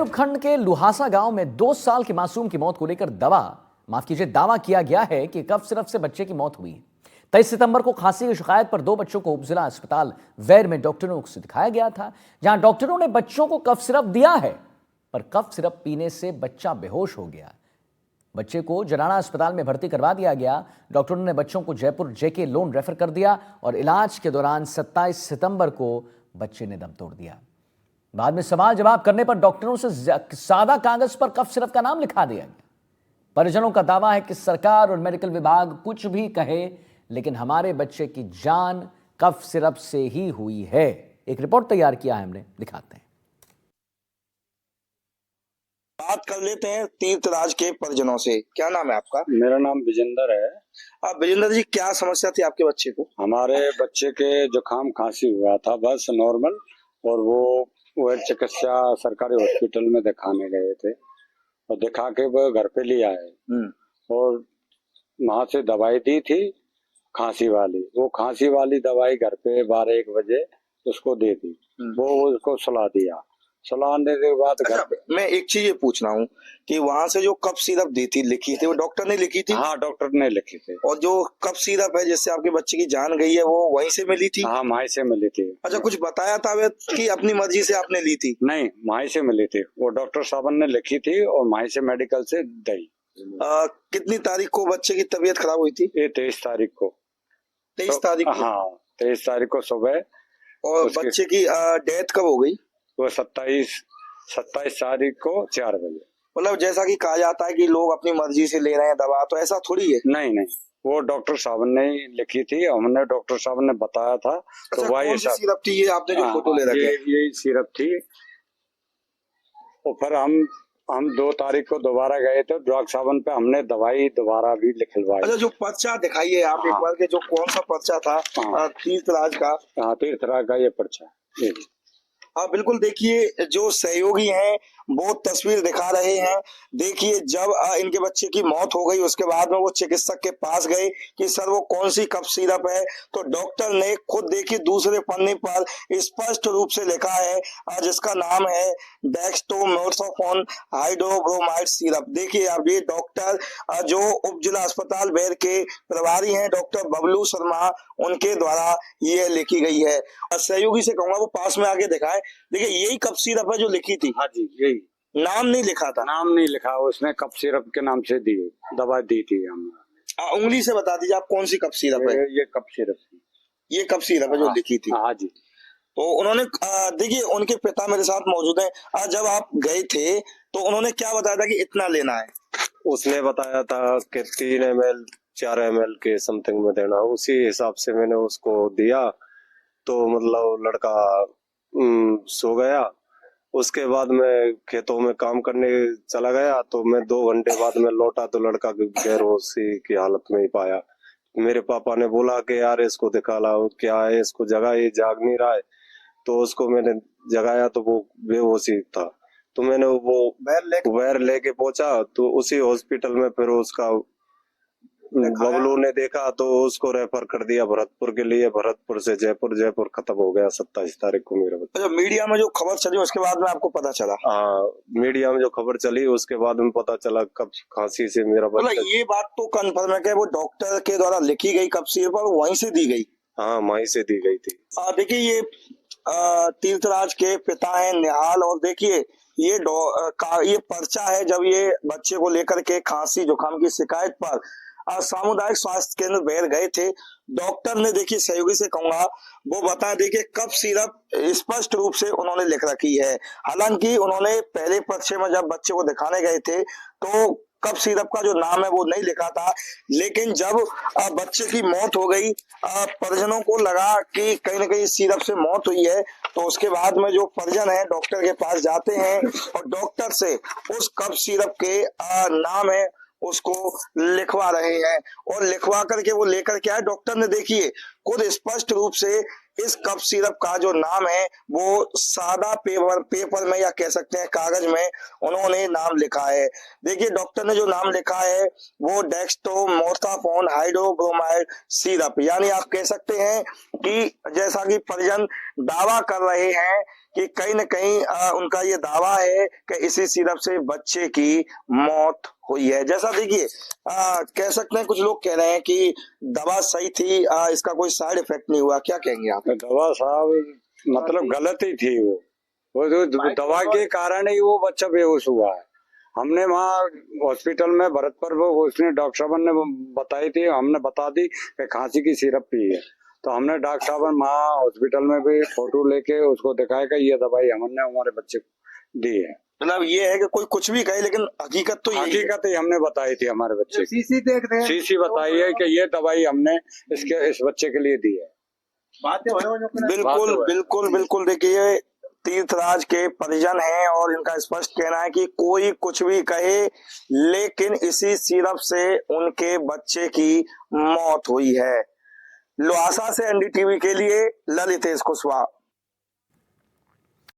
उपखंड के लुहासा गांव में 2 साल के मासूम की मौत को लेकर दावा किया गया है कि कफ सिरप से बच्चे की मौत हुई। 23 सितंबर को खांसी की शिकायत पर 2 बच्चों को उपजिला अस्पताल वैर में डॉक्टरों से दिखाया गया था, जहां डॉक्टरों ने बच्चों को कफ सिरप दिया है, पर कफ सिरप पीने से बच्चा बेहोश हो गया। बच्चे को जनाना अस्पताल में भर्ती करवा दिया गया। डॉक्टरों ने बच्चों को जयपुर जेके लोन रेफर कर दिया और इलाज के दौरान 27 सितंबर को बच्चे ने दम तोड़ दिया। बाद में सवाल जवाब करने पर डॉक्टरों से सादा कागज पर कफ सिरप का नाम लिखा दिया गया। परिजनों का दावा है कि सरकार और मेडिकल विभाग कुछ भी कहे, लेकिन हमारे बच्चे की जान कफ सिरप से ही हुई है। एक रिपोर्ट तैयार किया है हमने, दिखाते हैं। बात कर लेते हैं तीर्थराज के परिजनों से। क्या नाम है आपका? मेरा नाम विजेंद्र है। आप विजेंद्र जी, क्या समस्या थी आपके बच्चे को? हमारे बच्चे के जुकाम खांसी हुआ था, बस नॉर्मल, और वो चिकित्सा सरकारी हॉस्पिटल में दिखाने गए थे और दिखा के वो घर पे ले आए और वहां से दवाई दी थी खांसी वाली। वो खांसी वाली दवाई घर पे 12-1 बजे उसको दे दी। वो उसको सुला दिया। सुलाने के बाद मैं एक चीज ये पूछ रहा हूँ कि वहाँ से जो कफ सिरप दी थी, लिखी थी, वो डॉक्टर ने लिखी थी? हाँ, डॉक्टर ने लिखी थी। और जो कफ सिरप है जिससे आपके बच्चे की जान गई है, वो वहीं से मिली थी? हाँ, वहीं से मिली थी। अच्छा, कुछ बताया था वे कि अपनी मर्जी से आपने ली थी? नहीं, वहीं से मिली थी। वो डॉक्टर साहब ने लिखी थी और वहीं से मेडिकल से दी। कितनी तारीख को बच्चे की तबीयत खराब हुई थी? ये 23 तारीख को। 23 तारीख को? हाँ, 23 तारीख को सुबह। और बच्चे की डेथ कब हो गई? वो 27 तारीख को 4 बजे। मतलब जैसा कि कहा जाता है कि लोग अपनी मर्जी से ले रहे हैं दवा, तो ऐसा थोड़ी है। नहीं, वो डॉक्टर साहब ने लिखी थी, हमने डॉक्टर साहब ने बताया था। अच्छा, तो कौन सी सिरप थी ये आपने जो फोटो ले रखी है? यही सिरप थी। और फिर हम 2 तारीख को दोबारा गए थे डॉक्टर साहब पे, हमने दवाई दोबारा भी लिखलवाई। अच्छा, जो पर्चा दिखाइए आप एक बार के, जो कौन सा पर्चा था? तीर्थराज का? हाँ, तीर्थराज का ये पर्चा। हाँ बिल्कुल, देखिए जो सहयोगी हैं वो तस्वीर दिखा रहे हैं। देखिए जब इनके बच्चे की मौत हो गई, उसके बाद में वो चिकित्सक के पास गए कि सर वो कौन सी कफ सिरप है, तो डॉक्टर ने खुद देखिए दूसरे पन्ने पर स्पष्ट रूप से लिखा है जिसका नाम है डेक्स्टोमेथासोन हाइड्रोब्रोमाइड सिरप। देखिए अब ये डॉक्टर जो उप जिला अस्पताल बैर के प्रभारी हैं डॉक्टर बबलू शर्मा, उनके द्वारा ये लिखी गई है। सहयोगी से कहूंगा वो पास में आके दिखाए। देखिए यही कफ सिरप है जो लिखी थी? हाँ जी, यही। नाम नहीं लिखा था? नाम नहीं लिखा, उसने कफ सिरप के नाम से दी, दवा दी थी हमने। उंगली से बता दीजिए आप कौन सी कफ सिरप है? ये कफ सिरप, ये कफ सिरप है जो लिखी थी? हाँ जी। तो उन्होंने देखिए उनके पिता मेरे साथ मौजूद हैं। जब आप गए थे तो उन्होंने क्या बताया था कि इतना लेना है? उसने बताया था कि 3 ml 4 ml के समथिंग में देना। उसी हिसाब से मैंने उसको दिया, तो मतलब लड़का सो गया। उसके बाद मैं खेतों में काम करने चला गया, तो मैं 2 घंटे बाद में लौटा तो लड़का बेहोशी की हालत में ही पाया। मेरे पापा ने बोला कि यार इसको दिखा लाओ, क्या है, इसको जगा, ये जाग नहीं रहा है। तो उसको मैंने जगाया तो वो बेहोशी था। तो मैंने वो वैर लेके पहुंचा, तो उसी हॉस्पिटल में फिर उसका बबलू ने देखा तो उसको रेफर कर दिया भरतपुर के लिए। भरतपुर से जयपुर, जयपुर खत्म हो गया 27 तारीख को मेरा बच्चा। अच्छा, मीडिया में जो खबर चली उसके बाद में आपको पता चला? हाँ, मीडिया में जो खबर चली उसके बाद में पता चला कब खांसी से मेरा बच्चा। ये बात तो कंफर्म है कि वो डॉक्टर के द्वारा लिखी गई कफ सिरप और वहीं से दी गई? हाँ, वहीं से दी गई थी। देखिए ये तीर्थराज के पिता हैं निहाल, और देखिए ये पर्चा है जब ये बच्चे को लेकर के खांसी जुकाम की शिकायत पर सामुदायिक स्वास्थ्य केंद्र बैर गए थे। डॉक्टर ने देखिए सहयोगी से कहूंगा वो बता, देखिए कफ सिरप स्पष्ट रूप से उन्होंने लिख रखी है। हालांकि उन्होंने पहले पर्चे में जब बच्चे को दिखाने गए थे तो कफ सिरप का जो नाम है वो नहीं लिखा था, लेकिन जब बच्चे की मौत हो गई, परिजनों को लगा कि कहीं ना कहीं सिरप से मौत हुई है, तो उसके बाद में जो परिजन है डॉक्टर के पास जाते हैं और डॉक्टर से उस कफ सिरप के नाम है उसको लिखवा रहे हैं। और लिखवा करके वो लेकर के आए। डॉक्टर ने देखिए खुद स्पष्ट रूप से इस कफ सिरप का जो नाम है वो सादा पेपर में या कह सकते हैं कागज में उन्होंने नाम लिखा है। देखिए डॉक्टर ने जो नाम लिखा है वो डेक्स्टोमेथासोन हाइड्रोब्रोमाइड सिरप, यानी आप कह सकते हैं कि जैसा कि परिजन दावा कर रहे हैं कि कहीं न कहीं उनका ये दावा है कि इसी सिरप से बच्चे की मौत हुई है। जैसा देखिए कह सकते हैं, कुछ लोग कह रहे हैं कि दवा सही थी, इसका कोई साइड इफेक्ट नहीं हुआ, क्या कहेंगे आप? दवा साहब मतलब गलत ही थी वो जो दवा के कारण ही वो बच्चा बेहोश हुआ है। हमने वहाँ हॉस्पिटल में भरतपुर वो उसने डॉक्टर साहब ने बताई थी, हमने बता दी कि खांसी की सिरप पी है, तो हमने डॉक्टर साहब वहाँ हॉस्पिटल में भी फोटो लेके उसको दिखाया कि ये दवाई हमने हमारे बच्चे को दी है। मतलब ये है कि कोई कुछ भी कहे, लेकिन हकीकत तो हकीकत ही हमने बताई थी हमारे बच्चे की। सीसी बताई है कि ये दवाई हमने इस बच्चे के लिए दी है। बिल्कुल बिल्कुल बिल्कुल। देखिए तीर्थराज के परिजन हैं और इनका स्पष्ट कहना है कि कोई कुछ भी कहे, लेकिन इसी सिरप से उनके बच्चे की मौत हुई है। लोहासा से एनडीटीवी के लिए ललितेश कुशवाहा।